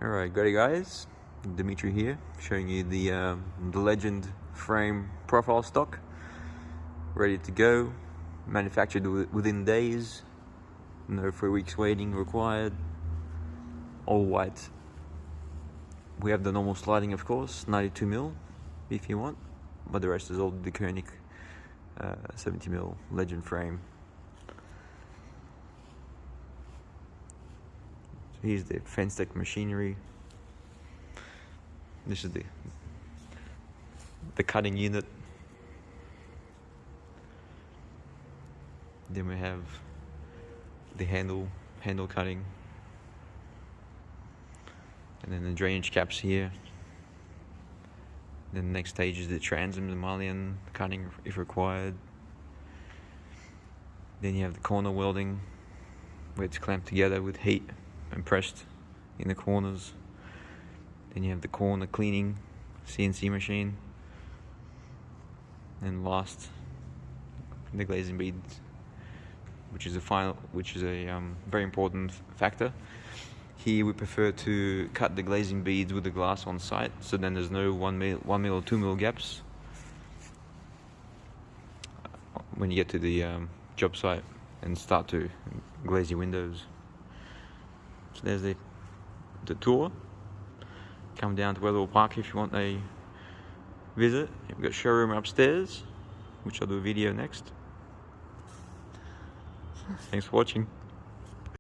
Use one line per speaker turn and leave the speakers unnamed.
Alright, got it guys, Dimitri here, showing you the Legend frame profile stock, ready to go, manufactured within days, no 3 weeks waiting required, all white. We have the normal sliding, of course, 92mm if you want, but the rest is all Deceuninck 70mm Legend frame. Here's the Deceuninck machinery. This is the cutting unit. Then we have the handle cutting, and then the drainage caps here. Then the next stage is the transom, the mullion cutting if required. Then you have the corner welding, where it's clamped together with heat and pressed in the corners. Then you have the corner cleaning CNC machine, and last, the glazing beads, which is a very important factor. Here we prefer to cut the glazing beads with the glass on site, so then there's no 1 mil or 2 mil gaps when you get to the job site and start to glaze your windows. So there's the tour. Come down to Weatherall Park if you want a visit. We've got showroom upstairs, which I'll do a video next. Thanks for watching.